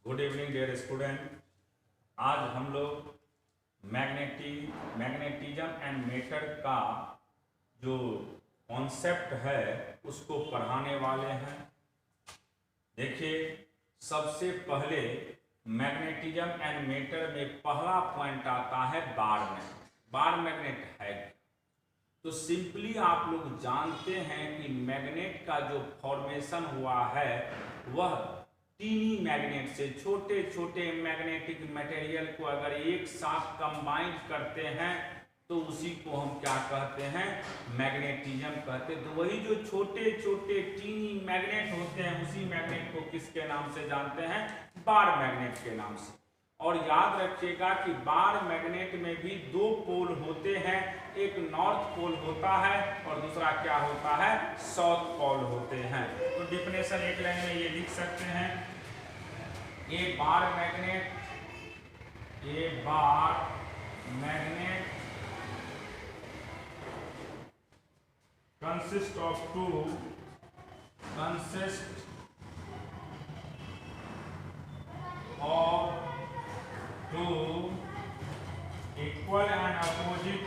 Good evening dear student. आज हम लोग मैग्नेटिज्म एंड मैटर का जो कॉन्सेप्ट है उसको पढ़ाने वाले हैं। देखिए, सबसे पहले मैग्नेटिज्म एंड मैटर में पहला पॉइंट आता है बार मैग्नेट है। तो सिंपली आप लोग जानते हैं कि मैग्नेट का जो फॉर्मेशन हुआ है वह टीनी मैग्नेट से, छोटे छोटे मैग्नेटिक मटेरियल को अगर एक साथ कंबाइन करते हैं तो उसी को हम क्या कहते हैं, मैग्नेटिज्म कहते हैं। तो वही जो छोटे छोटे टीनी मैग्नेट होते हैं उसी मैग्नेट को किसके नाम से जानते हैं, बार मैग्नेट के नाम से। और याद रखिएगा कि बार मैग्नेट में भी दो पोल होते हैं, एक नॉर्थ पोल होता है और दूसरा क्या होता है, साउथ पोल होते हैं। तो डिफिनेशन एक लाइन में ये लिख सकते हैं, a bar magnet consist of two equal and opposite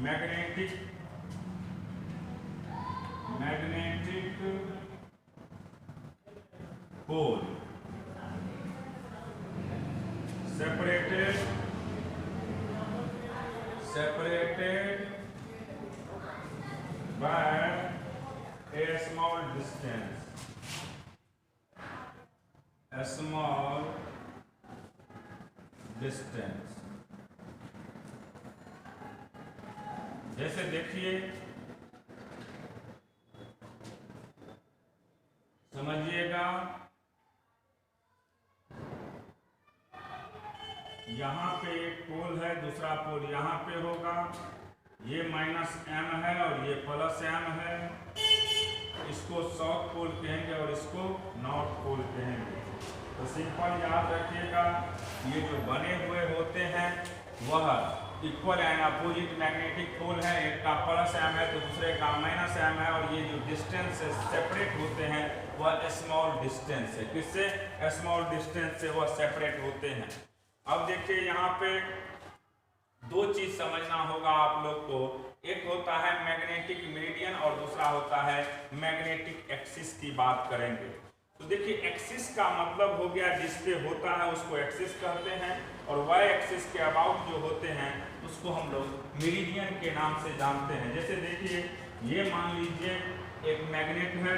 magnetic pole separated by a small distance। जैसे देखिए, समझिएगा, यहाँ पे एक पोल है, दूसरा पोल यहाँ पे होगा, ये -m है और ये +m है। इसको साउथ पोल कहेंगे और इसको नॉर्थ पोल कहेंगे। तो सिंपल याद रखिएगा, ये जो बने हुए होते हैं वह equal and opposite magnetic pole है, एक का +m है तो दूसरे का -m है। और ये जो डिस्टेंस से सेपरेट होते हैं वह स्मॉल डिस्टेंस है। किससे, स्मॉल डिस्टेंस से वह सेपरेट होते हैं। अब देखिए, यहाँ पे दो चीज समझना होगा आप लोग को, एक होता है मैग्नेटिक मेरिडियन और दूसरा होता है मैग्नेटिक एक्सिस की बात करेंगे। तो देखिए, एक्सिस का मतलब हो गया जिस पे होता है उसको एक्सिस कहते हैं, और वाई एक्सिस के अबाउट जो होते हैं उसको हम लोग मेरिडियन के नाम से जानते हैं। जैसे देखिए, ये मान लीजिए एक मैग्नेट है,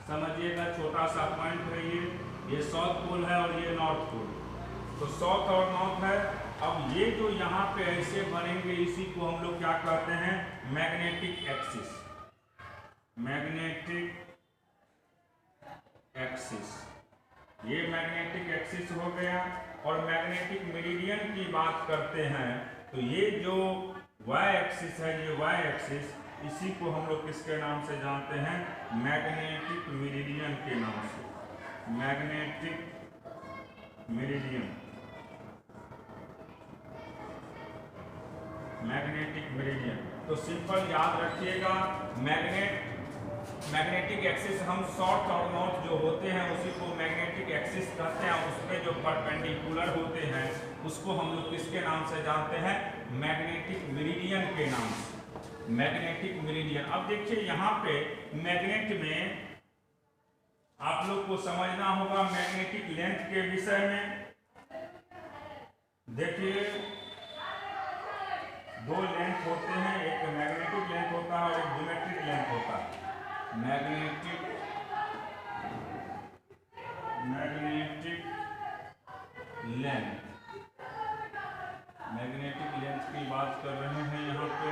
समझिएगा छोटा सा पॉइंट है, ये साउथ पोल है और ये नॉर्थ पोल। तो साउथ और नॉर्थ है। अब ये जो यहाँ पे ऐसे बनेंगे इसी को हम लोग क्या कहते हैं, मैग्नेटिक एक्सिस। ये मैग्नेटिक एक्सिस हो गया। और मैग्नेटिक मेरिडियन की बात करते हैं तो ये जो वाई एक्सिस है, ये वाई एक्सिस, इसी को हम लोग किसके नाम से जानते हैं, मैग्नेटिक मेरिडियन के नाम से। Magnetic meridian. तो सिंपल याद रखिएगा, मैग्नेटिक एक्सिस हम साउथ और नॉर्थ जो होते हैं उसी को मैग्नेटिक एक्सिस कहते हैं। उसमें जो परपेंडिकुलर होते हैं उसको हम लोग किसके नाम से जानते हैं, मैग्नेटिक मेरिडियन के नाम से। Magnetic meridian. अब देखिए, यहाँ पे मैग्नेट में आप लोग को समझना होगा मैग्नेटिक लेंथ के विषय में। देखिए, दो लेंथ होते हैं, एक मैग्नेटिक लेंथ होता है और एक ज्योमेट्रिक लेंथ होता है। मैग्नेटिक लेंथ की बात कर रहे हैं यहाँ पे।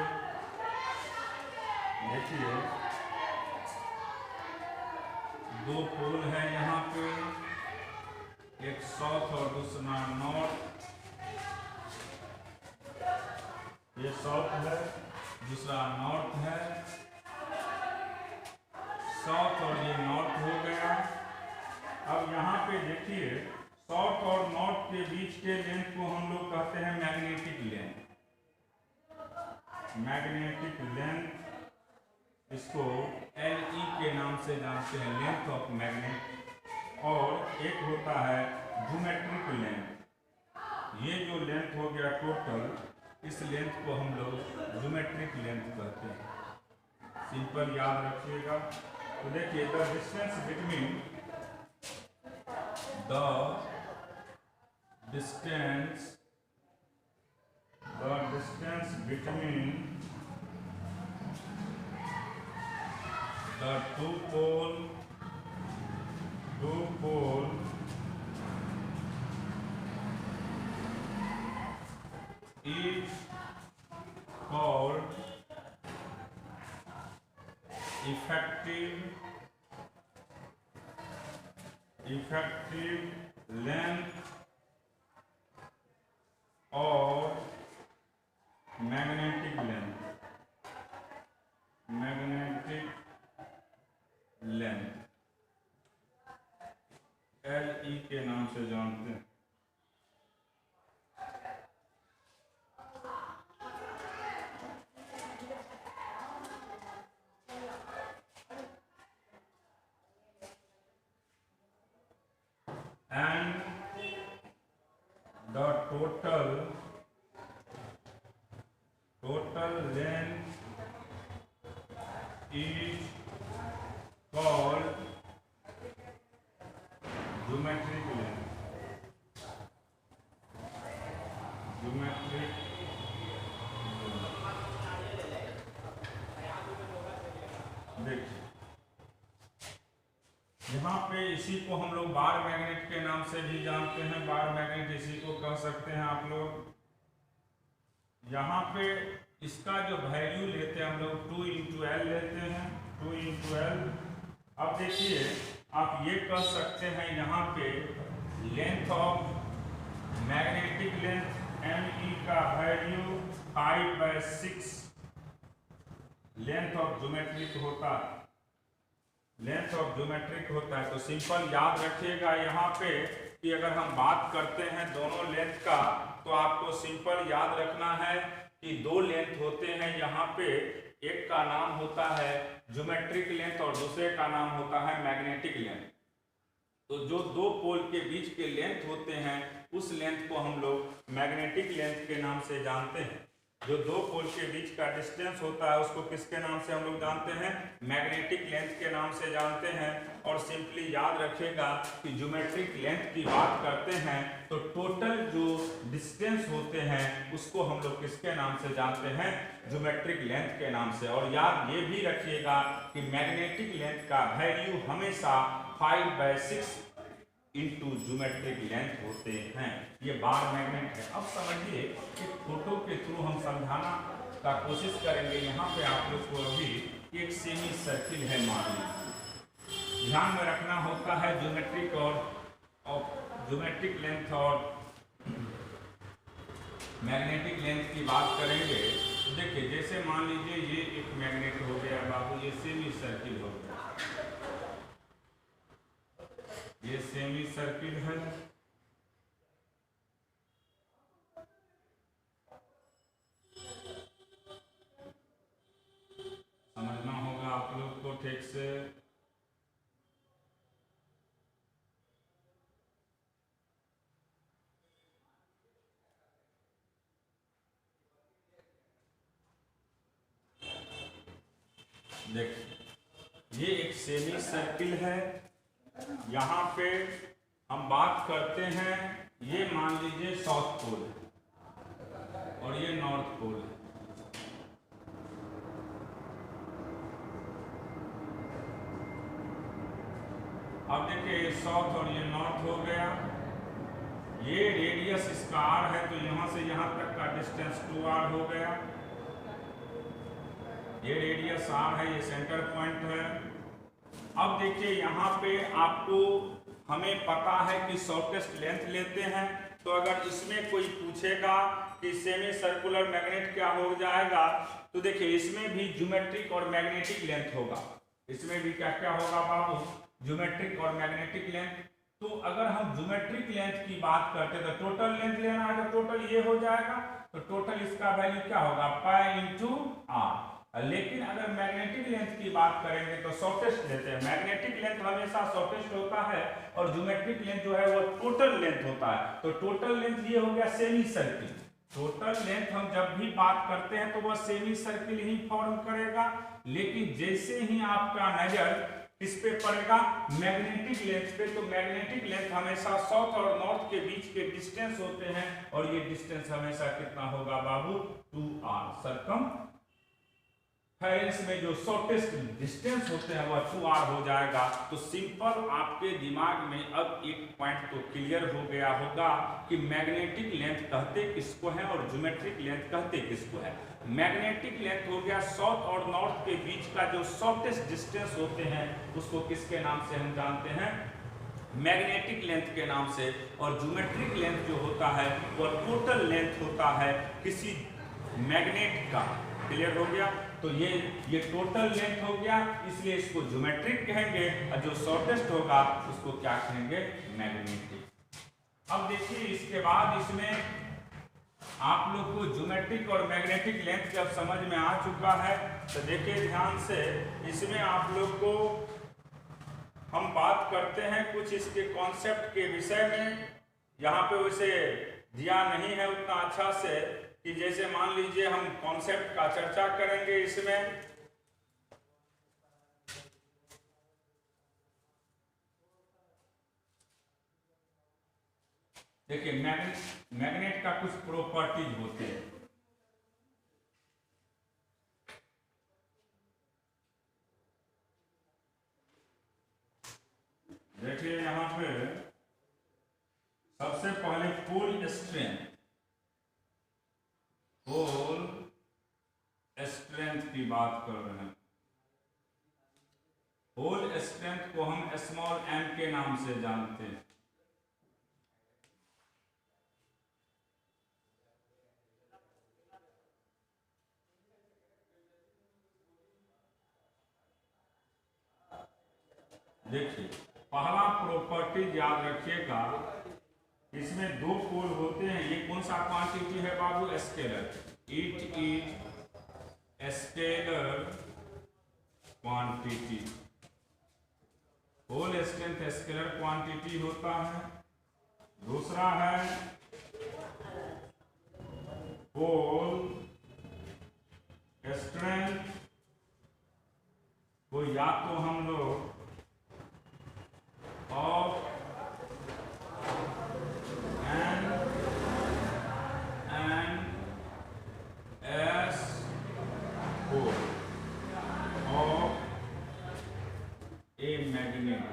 देखिए, दो पोल है यहाँ पे, एक साउथ और दूसरा नॉर्थ। ये साउथ है, दूसरा नॉर्थ है। साउथ और ये नॉर्थ हो गया। अब यहाँ पे देखिए, साउथ और नॉर्थ के बीच के लेंथ को हम लोग कहते हैं मैग्नेटिक लेंथ। मैग्नेटिक लेंथ इसको LE के नाम से जानते हैं, लेंथ ऑफ मैग्नेट। और एक होता है ज्योमेट्रिक लेंथ। ये जो लेंथ हो गया टोटल, इस लेंथ को हम लोग ज्योमेट्रिक लेंथ कहते हैं। सिंपल याद रखिएगा। तो देखिए the distance between the distance between the two pole is called effective length और मैग्नेटिक लेंथ LE के नाम से जानते हैं। And the total length is called geometric length। देखिए यहाँ पे इसी को हम लोग बार मैग्नेट के नाम से भी जानते हैं। बार मैग्नेट इसी को कह सकते हैं आप लोग। यहाँ पे इसका जो वैल्यू लेते हैं हम लोग 2 × L लेते हैं, 2 × L। अब देखिए आप ये कह सकते हैं यहाँ पे length of magnetic length ME का वैल्यू 5/6 लेंथ ऑफ ज्योमेट्रिक होता है। लेंथ ऑफ ज्योमेट्रिक होता है। तो सिंपल याद रखिएगा यहाँ पे कि अगर हम बात करते हैं दोनों लेंथ का, तो आपको सिंपल याद रखना है कि 2 लेंथ होते हैं यहाँ पे। एक का नाम होता है ज्योमेट्रिक लेंथ और दूसरे का नाम होता है मैग्नेटिक लेंथ। तो जो 2 पोल के बीच के लेंथ होते हैं उस लेंथ को हम लोग मैग्नेटिक लेंथ के नाम से जानते हैं। जो 2 पोल के बीच का डिस्टेंस होता है उसको किसके नाम से हम लोग जानते हैं? मैग्नेटिक लेंथ के नाम से जानते हैं। और सिंपली याद रखिएगा कि ज्योमेट्रिक लेंथ की बात करते हैं तो टोटल जो डिस्टेंस होते हैं उसको हम लोग किसके नाम से जानते हैं? ज्योमेट्रिक लेंथ के नाम से। और याद ये भी रखिएगा कि मैग्नेटिक लेंथ का वैल्यू हमेशा 5/6 इंटू ज्योमेट्रिक लेंथ होते हैं। ये बार मैग्नेट है। अब समझिए कि फोटो के थ्रू हम समझाना का कोशिश करेंगे। यहाँ पे आप लोग को अभी एक सेमी सर्किल है मान लीजिए। ध्यान में रखना होता है ज्योमेट्रिक और ज्योमेट्रिक लेंथ और मैग्नेटिक लेंथ की बात करेंगे। तो देखिए जैसे मान लीजिए ये एक मैग्नेट हो गया बाबू, ये सेमी सर्किल हो गया, ये सेमी सर्किल है। समझना होगा आप लोग को ठीक से। देखिए ये एक सेमी सर्किल है। यहाँ पे हम बात करते हैं, ये मान लीजिए साउथ पोल है और ये नॉर्थ पोल है। अब देखिए ये साउथ और ये नॉर्थ हो गया। ये रेडियस इसका r है तो यहाँ से यहाँ तक का डिस्टेंस 2r हो गया। ये रेडियस r है, ये सेंटर पॉइंट है। अब देखिए यहाँ पे आपको हमें पता है कि शॉर्टेस्ट लेंथ लेते हैं। तो अगर इसमें कोई पूछेगा कि सेमी सर्कुलर मैग्नेट क्या हो जाएगा, तो देखिए इसमें भी ज्योमेट्रिक और मैग्नेटिक लेंथ होगा। इसमें भी क्या क्या होगा बाबू? ज्योमेट्रिक और मैग्नेटिक लेंथ। तो अगर हम ज्योमेट्रिक लेंथ की बात करते तो टोटल लेंथ लेना है तो टोटल ये हो जाएगा, तो टोटल इसका वैल्यू क्या होगा पाई इंटू आर। लेकिन अगर मैग्नेटिक लेंथ की बात करेंगे तो शॉर्टेस्ट लेते हैं, मैग्नेटिक लेंथ हमेशा शॉर्टेस्ट होता है और ज्योमेट्रिक लेंथ जो है वो टोटल लेंथ होता है। तो टोटल लेंथ ये हो गया सेमी सर्किल, टोटल लेंथ हम जब भी बात करते हैं तो वह सेमी सर्किल ही फॉर्म करेगा। लेकिन जैसे ही आपका नजर किस पे पड़ेगा मैग्नेटिक लेंथ पे, तो मैग्नेटिक लेंथ हमेशा साउथ और नॉर्थ के बीच के डिस्टेंस होते हैं और ये डिस्टेंस हमेशा कितना होगा बाबू 2r। सरकम फेरेंस में जो शॉर्टेस्ट डिस्टेंस होते हैं वह 2r हो जाएगा। तो सिंपल आपके दिमाग में अब एक पॉइंट तो क्लियर हो गया होगा कि मैग्नेटिक लेंथ कहते किसको है और ज्योमेट्रिक लेंथ कहते किसको है। मैग्नेटिक लेंथ हो गया साउथ और नॉर्थ के बीच का जो शॉर्टेस्ट डिस्टेंस होते हैं उसको किसके नाम से हम जानते हैं मैग्नेटिक लेंथ के नाम से। और ज्योमेट्रिक लेंथ जो होता है वह टोटल लेंथ होता है किसी मैग्नेट का। क्लियर हो गया। तो ये टोटल लेंथ हो गया, इसलिए इसको ज्योमेट्रिक कहेंगे और जो शॉर्टेस्ट होगा उसको क्या कहेंगे मैग्नेटिक। अब देखिए इसके बाद इसमें आप लोग को ज्योमेट्रिक और मैग्नेटिक लेंथ जब समझ में आ चुका है तो देखिए ध्यान से, इसमें आप लोग को हम बात करते हैं कुछ इसके कॉन्सेप्ट के विषय में। यहाँ पे वैसे दिया नहीं है उतना अच्छा से कि जैसे मान लीजिए हम कॉन्सेप्ट का चर्चा करेंगे इसमें। देखिए मैग्नेट का कुछ प्रॉपर्टीज होते हैं। देखिए यहाँ पे सबसे पहले पोल स्ट्रेंथ, पोल स्ट्रेंथ की बात कर रहे हैं। पोल स्ट्रेंथ को हम स्मॉल m के नाम से जानते हैं। देखिए पहला प्रॉपर्टी याद रखिएगा, इसमें दो पोल होते हैं। ये कौन सा क्वांटिटी है बाबू scalar, it is scalar quantity. Pole strength scalar quantity होता है। दूसरा है पोल स्ट्रेंथ को या तो हम लोग of N S pole of a magnet,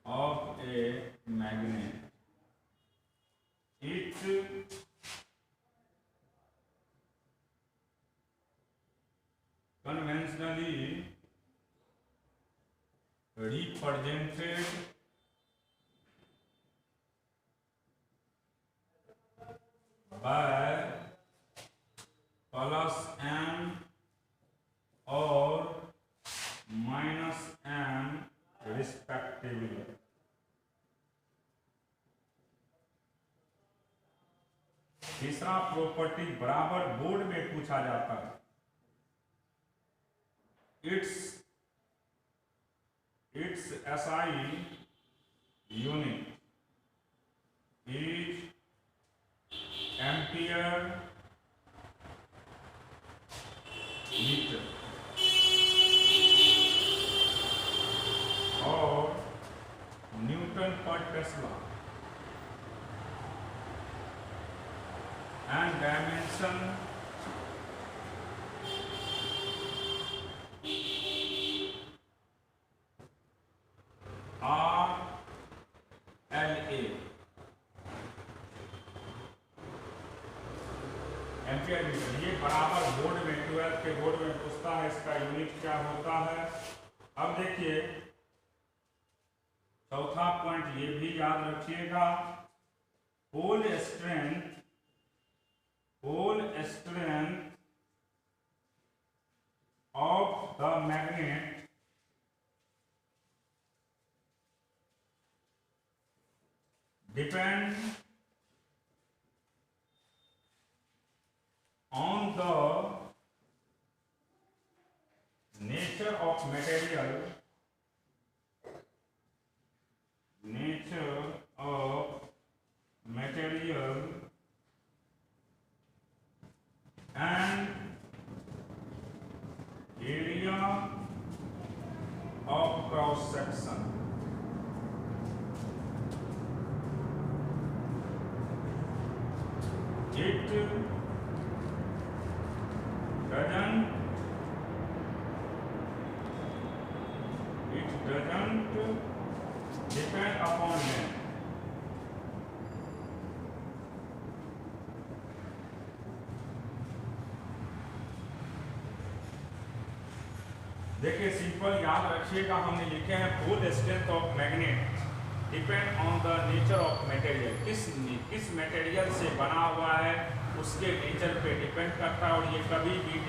of a magnet it conventionally represented by plus m और माइनस m रिस्पेक्टिवली। तीसरा प्रॉपर्टी बराबर बोर्ड में पूछा जाता है। its SI unit is ampere meter और न्यूटन पर tesla and dimension RLA ampere meter. ये बराबर बोर्ड में 12th के बोर्ड में पूछता है इसका यूनिट क्या होता है। अब देखिए चौथा पॉइंट ये भी याद रखिएगा, pole strength of the magnet depend on the nature of material, nature of material and area of cross section. It doesn't depend upon length. देखिए सिंपल याद रखिएगा, हमने लिखे हैं pole strength of magnet depend on the nature of material. किस material से बना हुआ है उसके नेचर पे डिपेंड करता है, और ये कभी भी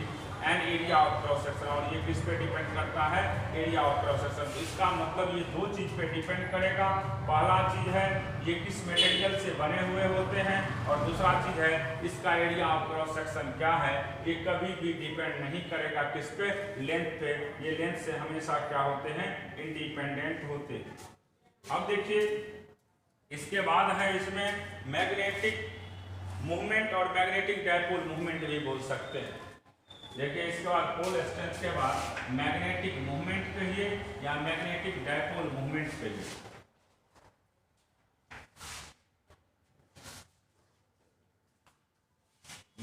an area of cross section, और ये किस पे डिपेंड करता है, एरिया ऑफ क्रॉस सेक्शन। इसका मतलब ये दो चीज पे डिपेंड करेगा। पहला चीज है ये किस मटेरियल से बने हुए होते हैं, और दूसरा चीज है इसका एरिया ऑफ क्रॉस सेक्शन क्या है। ये कभी भी डिपेंड नहीं करेगा किस पे, लेंथ पे। ये लेंथ से हमेशा क्या होते हैं, इंडिपेंडेंट होते हैं। अब देखिए इसके बाद है इसमें मैग्नेटिक मूवमेंट और मैग्नेटिक डायपोल मूवमेंट भी बोल सकते हैं। देखिए इसके बाद पोल स्ट्रेंथ के बाद मैग्नेटिक मूवमेंट कहिए या मैग्नेटिक डायपोल मूवमेंट कहिए।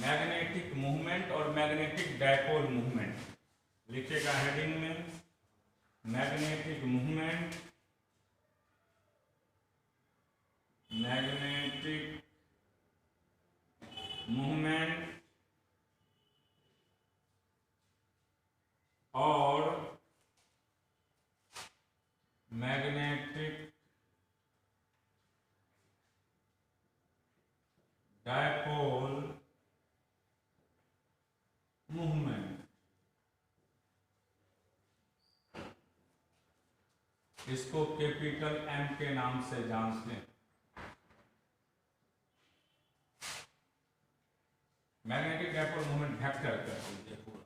मैग्नेटिक मूवमेंट और मैग्नेटिक डायपोल मूवमेंट लिखिएगा हेडिंग में, मैग्नेटिक मूवमेंट, मैग्नेटिक मूवमेंट और मैग्नेटिक डायपोल मूवमेंट। इसको कैपिटल एम के नाम से जानते हैं। मैग्नेटिक डायपोल मूवमेंट वेक्टर कर दीजिए पूरा।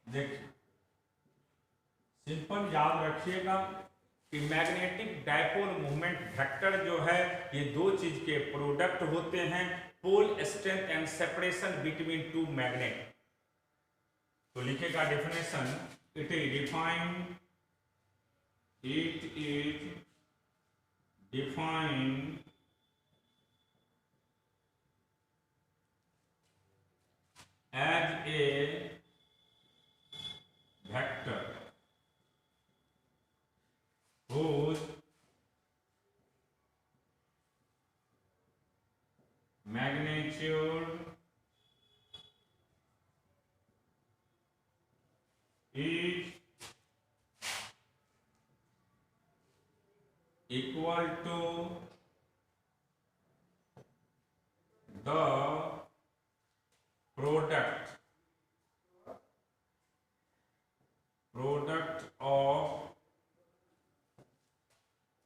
देखिए सिंपल याद रखिएगा कि मैग्नेटिक डायपोल मूवमेंट वेक्टर जो है ये दो चीज के प्रोडक्ट होते हैं, pole strength and separation between two magnet. तो लिखेगा definition, it is defined as a vector whose magnitude is equal to the product of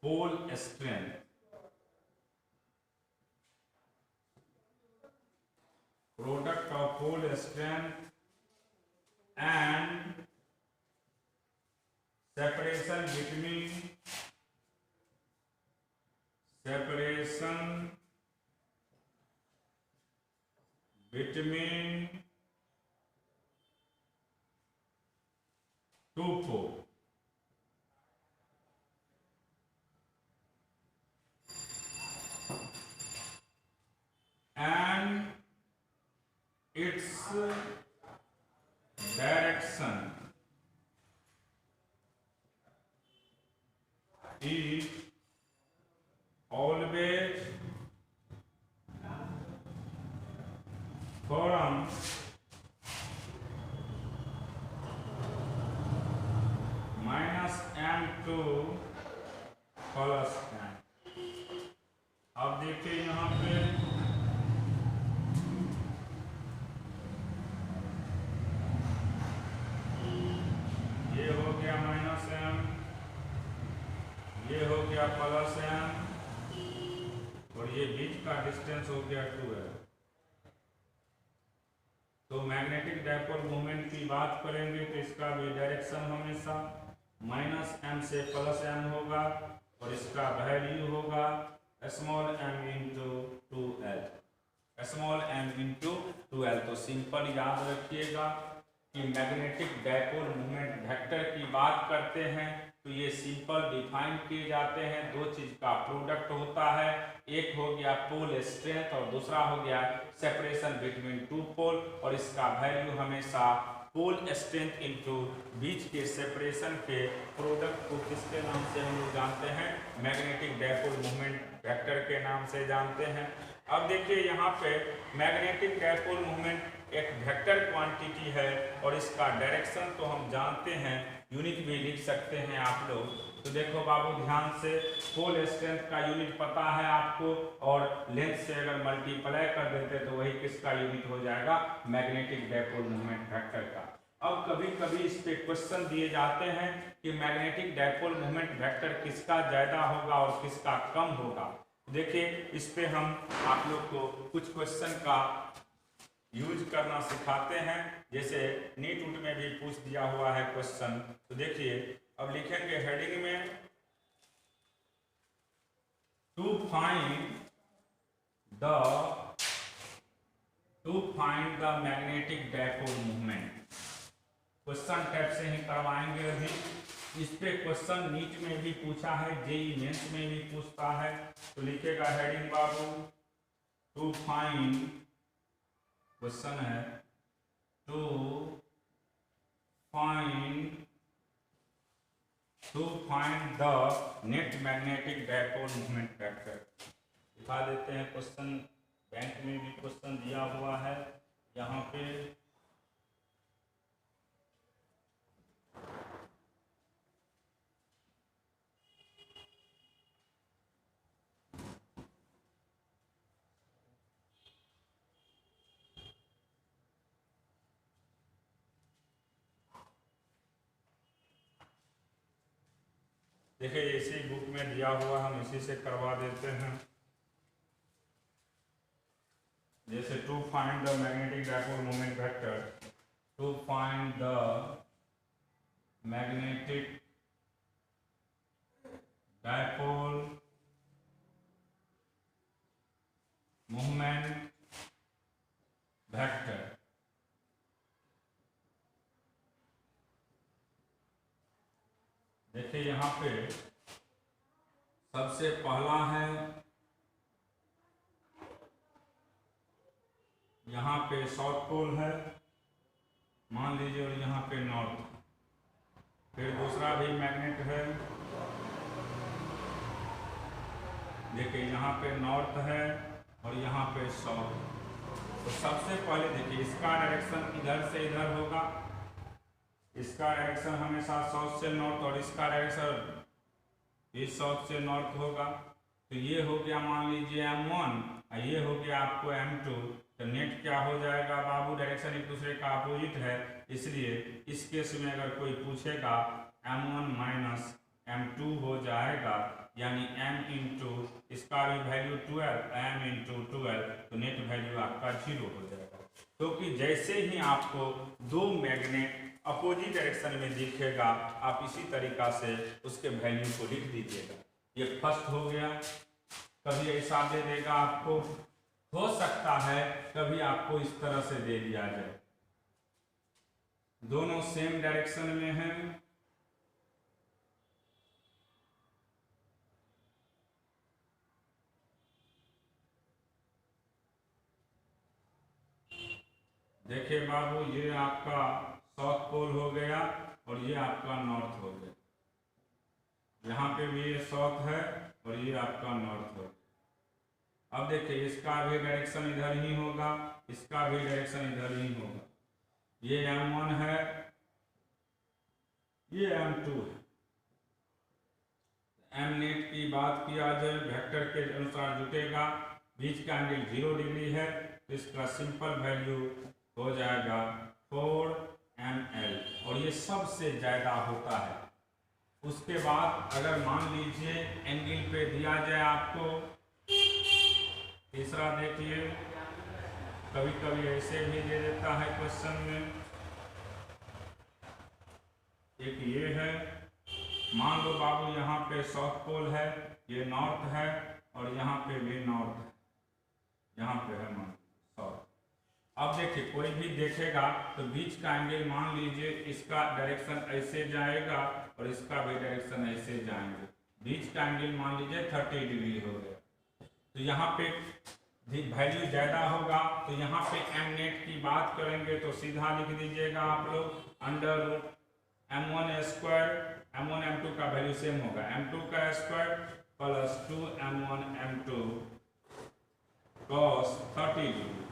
pole strength, product of pole strength and separation between two poles. And its direction is always from -m to +m। अब देखिए यहाँ पे ये हो गया -m, ये हो गया प्लस m और ये बीच का डिस्टेंस हो गया 2l। तो मैग्नेटिक डायपोल मोमेंट की बात करेंगे तो इसका भी डायरेक्शन हमेशा -m से +m होगा और इसका वैल्यू होगा small m into 2l, small m into 2l। तो सिंपल याद रखिएगा कि मैग्नेटिक डायपोल मोमेंट वेक्टर की बात करते हैं तो ये सिंपल डिफाइन किए जाते हैं। दो चीज का प्रोडक्ट होता है, एक हो गया पोल स्ट्रेंथ और दूसरा हो गया सेपरेशन बिटवीन टू पोल, और इसका वैल्यू हमेशा पोल स्ट्रेंथ इनटू बीच के सेपरेशन के प्रोडक्ट को किसके नाम से हम लोग जानते हैं, मैग्नेटिक डायपोल मोमेंट वेक्टर के नाम से जानते हैं। अब देखिए यहाँ पे मैग्नेटिक डायपोल मोमेंट एक वेक्टर क्वांटिटी है और इसका डायरेक्शन तो हम जानते हैं, यूनिट भी लिख सकते हैं आप लोग। तो देखो बाबू ध्यान से, पोल स्ट्रेंथ का यूनिट पता है आपको और लेंथ से अगर मल्टीप्लाई कर देते तो वही किसका यूनिट हो जाएगा, मैग्नेटिक डायपोल मोमेंट वेक्टर का। अब कभी कभी इस पे क्वेश्चन दिए जाते हैं कि मैग्नेटिक डायपोल मोमेंट वेक्टर किसका ज्यादा होगा और किसका कम होगा। देखिए इस पे हम आप लोग को कुछ क्वेश्चन का यूज करना सिखाते हैं, जैसे नीट उट में भी पूछ दिया हुआ है क्वेश्चन। तो देखिए अब लिखेंगे हेडिंग में to find the magnetic dipole movement. Question type से ही करवाएंगे अभी। इस पे क्वेश्चन नीट में भी पूछा है, जेईई मेंस में भी पूछता है। तो लिखेगा हेडिंग बाबू टू फाइंड, क्वेश्चन है to find the net magnetic dipole movement vector. दिखा देते हैं क्वेश्चन, बैंक में भी क्वेश्चन दिया हुआ है यहाँ पे। देखिए इसी बुक में दिया हुआ, हम इसी से करवा देते हैं। जैसे to find the magnetic dipole moment vector, to find the magnetic dipole moment vector. देखिए यहाँ पे सबसे पहला है, यहाँ पे साउथ पोल है मान लीजिए और यहाँ पे नॉर्थ। फिर दूसरा भी मैग्नेट है, देखिए यहाँ पे नॉर्थ है और यहाँ पे साउथ। तो सबसे पहले देखिए इसका डायरेक्शन इधर से इधर होगा, इसका डायरेक्शन हमेशा साउथ से नॉर्थ और इसका डायरेक्शन इस साउथ से नॉर्थ होगा। तो ये हो गया मान लीजिए M1 और ये हो गया आपको M2। तो नेट क्या हो जाएगा बाबू, डायरेक्शन एक दूसरे का अपोजिट है, इसलिए इस केस में अगर कोई पूछेगा M1 माइनस M2 हो जाएगा, यानी M इंटू इसका भी वैल्यू 12, M इंटू 12, तो नेट वैल्यू आपका 0 हो जाएगा। क्योंकि जैसे ही आपको दो मैग्नेट अपोजिट डायरेक्शन में दिखेगा, आप इसी तरीका से उसके वैल्यू को लिख दीजिएगा। ये फर्स्ट हो गया। कभी ऐसा दे देगा आपको, हो सकता है कभी आपको इस तरह से दे दिया जाए, दोनों सेम डायरेक्शन में हैं। देखिए बाबू ये आपका साउथ पोल हो गया और ये आपका नॉर्थ हो गया। यहाँ पे भी ये साउथ है और ये आपका नॉर्थ हो। अब देखिए इसका भी डायरेक्शन इधर ही होगा, इसका भी डायरेक्शन इधर ही होगा। ये M1 है, ये M2 है। M नेट की बात किया जाए वेक्टर के अनुसार जुटेगा, बीच का एंगल 0 डिग्री है, तो इसका सिंपल वैल्यू हो जाएगा 4ml और ये सबसे ज्यादा होता है। उसके बाद अगर मान लीजिए एंगल पे दिया जाए आपको, तीसरा देखिए, कभी कभी ऐसे भी दे देता है क्वेश्चन में, एक ये है, मान लो बाबू यहाँ पे साउथ पोल है, ये नॉर्थ है, और यहाँ पे भी नॉर्थ है, यहाँ पे है मान साउथ। अब देखिए कोई भी देखेगा तो बीच का एंगल मान लीजिए इसका डायरेक्शन ऐसे जाएगा और इसका भी डायरेक्शन ऐसे जाएंगे, बीच का एंगल मान लीजिए 30 डिग्री हो गया, तो यहाँ पे वैल्यू ज़्यादा होगा, तो यहाँ पे एम नेट की बात करेंगे तो सीधा लिख दीजिएगा आप लोग under root m1 square, m1 m2 का वैल्यू सेम होगा, m2 का square plus 2m1 m2 cos 30 degree.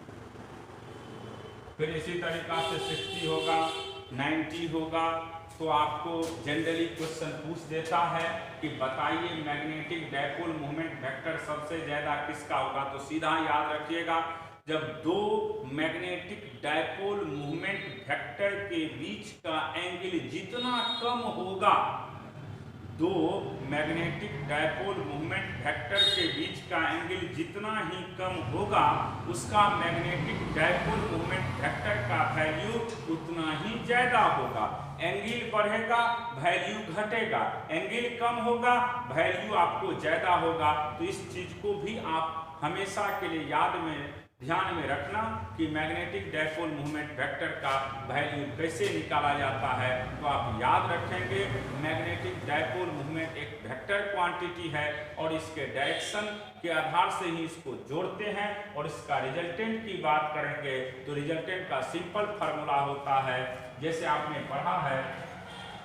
फिर इसी तरीका से 60 होगा, 90 होगा। तो आपको जनरली क्वेश्चन पूछ देता है कि बताइए मैग्नेटिक डायपोल मोमेंट वेक्टर सबसे ज्यादा किसका होगा, तो सीधा याद रखिएगा, जब दो मैग्नेटिक डायपोल मूवमेंट वेक्टर के बीच का एंगल जितना कम होगा, दो मैग्नेटिक डायपोल मूवमेंट वेक्टर के बीच का एंगल जितना ही कम होगा, उसका मैग्नेटिक डायपोल मूवमेंट वेक्टर का वैल्यू उतना ही ज्यादा होगा। एंगल बढ़ेगा वैल्यू घटेगा, एंगल कम होगा वैल्यू आपको ज्यादा होगा। तो इस चीज को भी आप हमेशा के लिए याद में ध्यान में रखना कि मैग्नेटिक डायपोल मूवमेंट वेक्टर का वैल्यू कैसे निकाला जाता है। तो आप याद रखेंगे मैग्नेटिक डायपोल मूवमेंट एक वेक्टर क्वांटिटी है और इसके डायरेक्शन के आधार से ही इसको जोड़ते हैं। और इसका रिजल्टेंट की बात करेंगे तो रिजल्टेंट का सिंपल फार्मूला होता है, जैसे आपने पढ़ा है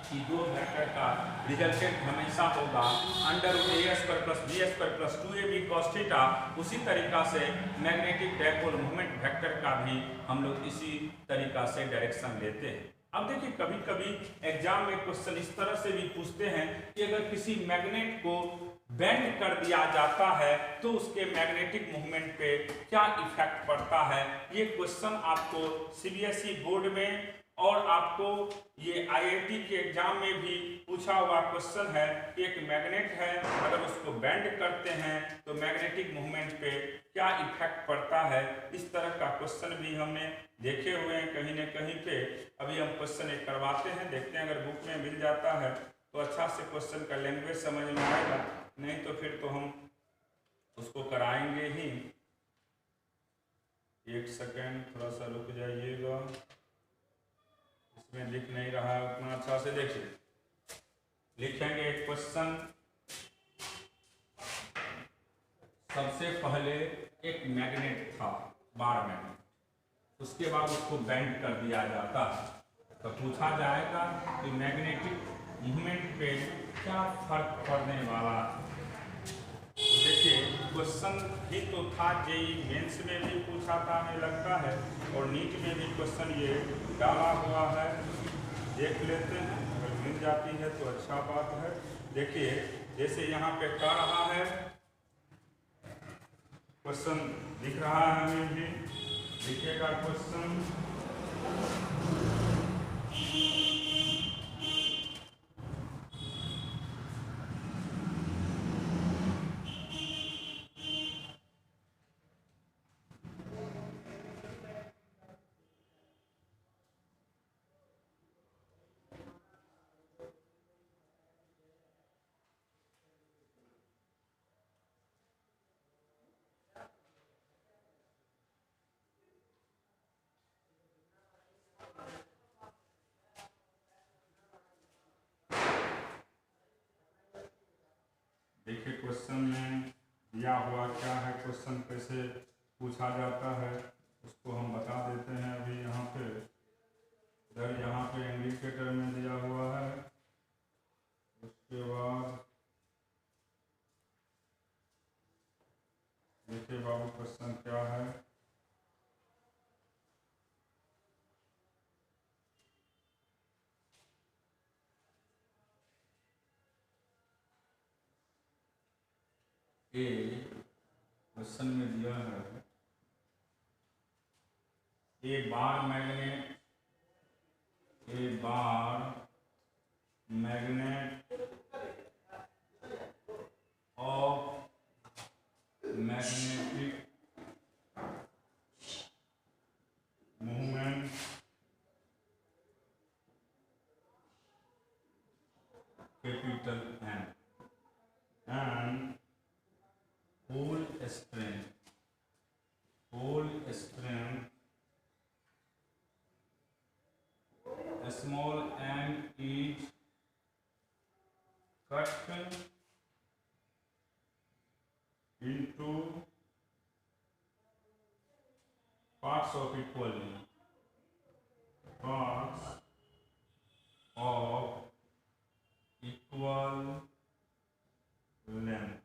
कि दो वेक्टर का रिजल्टेंट हमेशा होगा under root A square plus B square plus 2ab cos theta. उसी तरीका से मैग्नेटिक डायपोल मूवमेंट वेक्टर का भी हम लोग इसी तरीका से डायरेक्शन लेते हैं। अब देखिए कभी कभी एग्जाम में क्वेश्चन इस तरह से भी पूछते हैं कि अगर किसी मैग्नेट को बेंड कर दिया जाता है तो उसके मैग्नेटिक मूवमेंट पे क्या इफेक्ट पड़ता है। ये क्वेश्चन आपको सीबीएसई बोर्ड में और आपको ये आईआईटी के एग्जाम में भी पूछा हुआ क्वेश्चन है कि एक मैग्नेट है, अगर उसको बेंड करते हैं तो मैग्नेटिक मूवमेंट पे क्या इफेक्ट पड़ता है। इस तरह का क्वेश्चन भी हमने देखे हुए हैं कहीं न कहीं पे। अभी हम क्वेश्चन एक करवाते हैं, देखते हैं अगर बुक में मिल जाता है तो अच्छा से क्वेश्चन का लैंग्वेज समझ में आएगा, नहीं तो फिर तो हम उसको कराएंगे ही। एक सेकेंड थोड़ा सा रुक जाइएगा, इसमें लिख नहीं रहा है उतना अच्छा से, देखिए लिखेंगे एक क्वेश्चन। सबसे पहले एक मैग्नेट था, बार मैग्नेट, उसके बाद उसको बेंड कर दिया जाता है तो पूछा जाएगा कि मैग्नेटिक मूवमेंट पे क्या फर्क पड़ने वाला है। तो देखिए क्वेश्चन ही तो था, जेई मेंस में भी पूछा था हमें लगता है, और नीट में भी क्वेश्चन ये डाला हुआ है। देख लेते हैं, अगर मिल जाती है तो अच्छा बात है। देखिए जैसे यहाँ पे कह रहा है, क्वेश्चन दिख रहा है हमें भी, लिखिएगा क्वेश्चन। देखिए क्वेश्चन में दिया हुआ क्या है, क्वेश्चन कैसे पूछा जाता है उसको हम बता देते हैं। अभी यहाँ पे इधर यहाँ पे इंडिकेटर में दिया हुआ है, उसके बाद देखिए बाबू क्वेश्चन क्या है। क्वेश्चन में दिया है a bar magnet attraction into parts of equal length. Parts of equal length.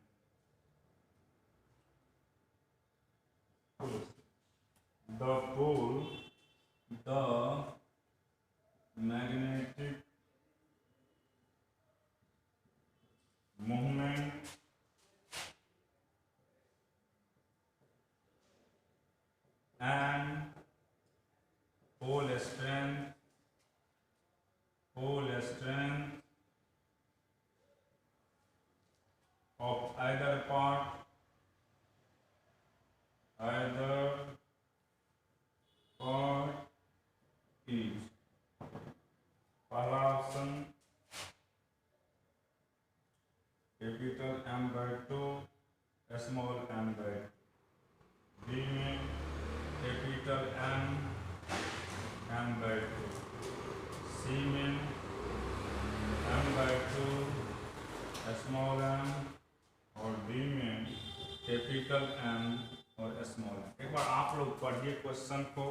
The pole, the magnetic moment and pole strength of either part is पहला option capital M by 2 small m by 2, B में capital M by 2, C में M by 2 small m और D में capital M और small m। एक बार आप लोग पढ़िए क्वेश्चन को,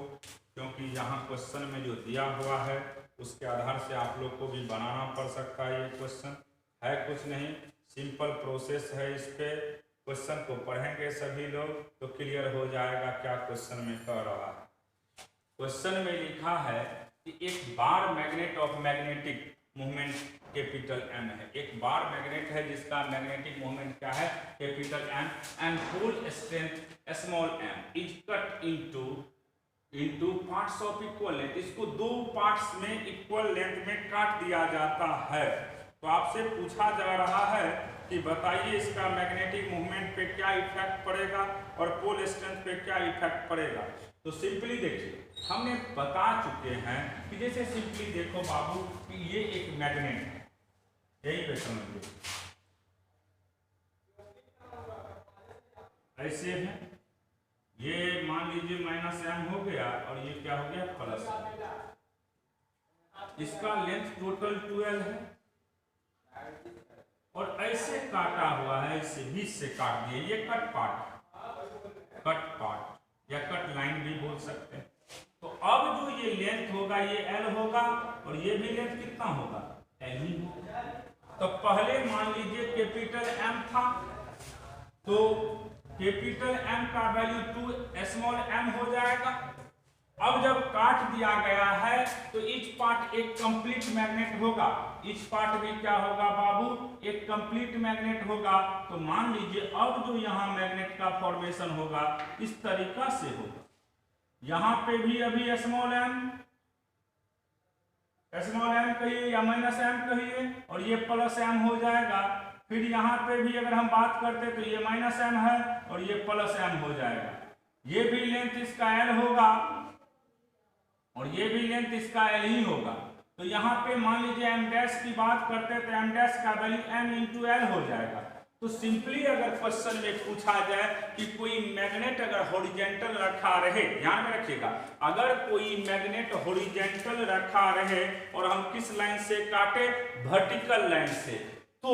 क्योंकि यहाँ क्वेश्चन में जो दिया हुआ है उसके आधार से आप लोग को भी बनाना पड़ सकता है। ये क्वेश्चन है कुछ नहीं, सिंपल प्रोसेस है। इस पे क्वेश्चन को पढ़ेंगे सभी लोग तो क्लियर हो जाएगा क्या क्वेश्चन में कह रहा है। क्वेश्चन में लिखा है कि एक bar magnet of magnetic movement capital M है। एक बार मैग्नेट है जिसका मैग्नेटिक मूवमेंट क्या है, capital M, and pole strength small m is cut into parts of equal length. इसको दो पार्ट्स में इक्वल लेंथ में काट दिया जाता है। तो आपसे पूछा जा रहा है कि बताइए इसका मैग्नेटिक मूवमेंट पे क्या इफेक्ट पड़ेगा और पोल स्ट्रेंथ पे क्या इफेक्ट पड़ेगा। तो सिंपली देखिए, हमने बता चुके हैं कि जैसे सिंपली देखो बाबू कि ये एक मैग्नेट है, यही पे समझिए ऐसे है, ये मान लीजिए -m हो गया और ये क्या हो गया प्लस। इसका लेंथ टोटल 12 है और ऐसे काटा हुआ है, इसे बीच से काट दिए, ये कट पार्ट या कट लाइन भी बोल सकते हैं। तो अब जो ये लेंथ होगा ये L होगा और ये भी लेंथ कितना होगा, L ही होगा। तो पहले मान लीजिए कैपिटल M था, तो कैपिटल M का वैल्यू 2 स्मॉल m हो जाएगा। अब जब काट दिया गया है तो ईच पार्ट एक कंप्लीट मैग्नेट होगा, ईच पार्ट भी क्या होगा बाबू, एक कंप्लीट मैग्नेट होगा। तो मान लीजिए अब जो यहाँ मैग्नेट का फॉर्मेशन होगा इस तरीका से होगा, यहाँ पे भी अभी स्मॉल m कहिए या -m कहिए और ये +m हो जाएगा। फिर यहाँ पे भी अगर हम बात करते तो ये -m है और ये +m हो जाएगा। ये भी लेंथ इसका L होगा और ये भी लेंथ इसका L ही होगा। तो यहाँ पे मान लीजिए m डैश की बात करते तो m डैश का वैल्यू m × L हो जाएगा। तो सिंपली अगर क्वेश्चन में पूछा जाए कि कोई मैग्नेट अगर हॉरिजॉन्टल रखा रहे, ध्यान में रखिएगा, अगर कोई मैग्नेट हॉरिजॉन्टल रखा रहे और हम किस लाइन से काटे, वर्टिकल लाइन से, तो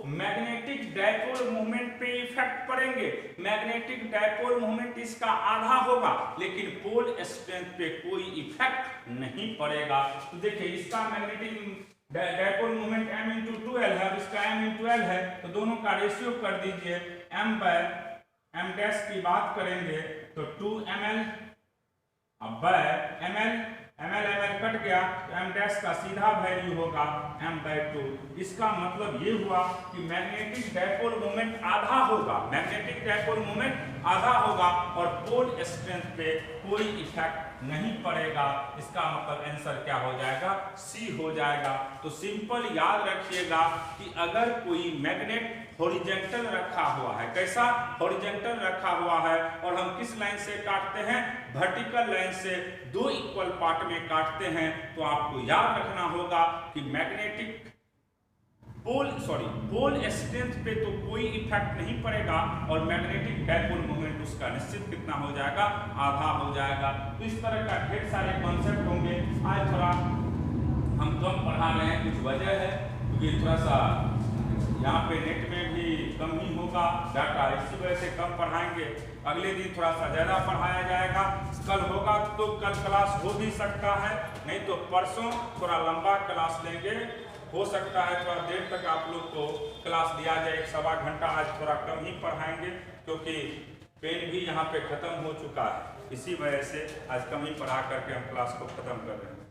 मैग्नेटिक डायपोल मूवमेंट पे इफेक्ट पड़ेंगे। मैग्नेटिक डायपोल मूवमेंट इसका आधा होगा लेकिन पोल स्ट्रेंथ पे कोई इफेक्ट नहीं पड़ेगा। तो देखिए इसका magnetic dipole movement m × 2l है, इसका m × l है, तो दोनों का रेशियो कर दीजिए। m डैश की बात करेंगे तो 2ml, अब ml कट गया तो m डैश का सीधा वैल्यू होगा m/2। इसका मतलब ये हुआ कि मैग्नेटिक डायपोल मूवमेंट आधा होगा, और पोल स्ट्रेंथ पे कोई इफेक्ट नहीं पड़ेगा। इसका मतलब आंसर क्या हो जाएगा, सी हो जाएगा। तो सिंपल याद रखिएगा कि अगर कोई मैग्नेट हॉरिजॉन्टल रखा हुआ है, कैसा हॉरिजॉन्टल रखा हुआ है, और हम किस लाइन से काटते हैं, वर्टिकल लाइन से, दो इक्वल पार्ट में काटते हैं, तो आपको याद रखना होगा कि मैग्नेटिक पोल स्ट्रेंथ पे तो कोई इफेक्ट नहीं पड़ेगा और मैग्नेटिक डायपोल मूवमेंट उसका निश्चित कितना हो जाएगा, आधा हो जाएगा। तो इस तरह का ढेर सारे कॉन्सेप्ट होंगे। आज थोड़ा हम कम पढ़ा रहे हैं, कुछ वजह है क्योंकि थोड़ा सा यहाँ पे नेट में भी कम ही होगा डाटा, इसी वजह से कम पढ़ाएंगे। अगले दिन थोड़ा सा ज़्यादा पढ़ाया जाएगा। कल होगा तो कल क्लास हो भी सकता है, नहीं तो परसों थोड़ा लंबा क्लास लेंगे। हो सकता है थोड़ा देर तक आप लोग को क्लास दिया जाए, 1-1.25 घंटा। आज थोड़ा कम ही पढ़ाएंगे क्योंकि पेन भी यहाँ पे ख़त्म हो चुका है, इसी वजह से आज कम ही पढ़ा करके हम क्लास को ख़त्म कर रहे हैं।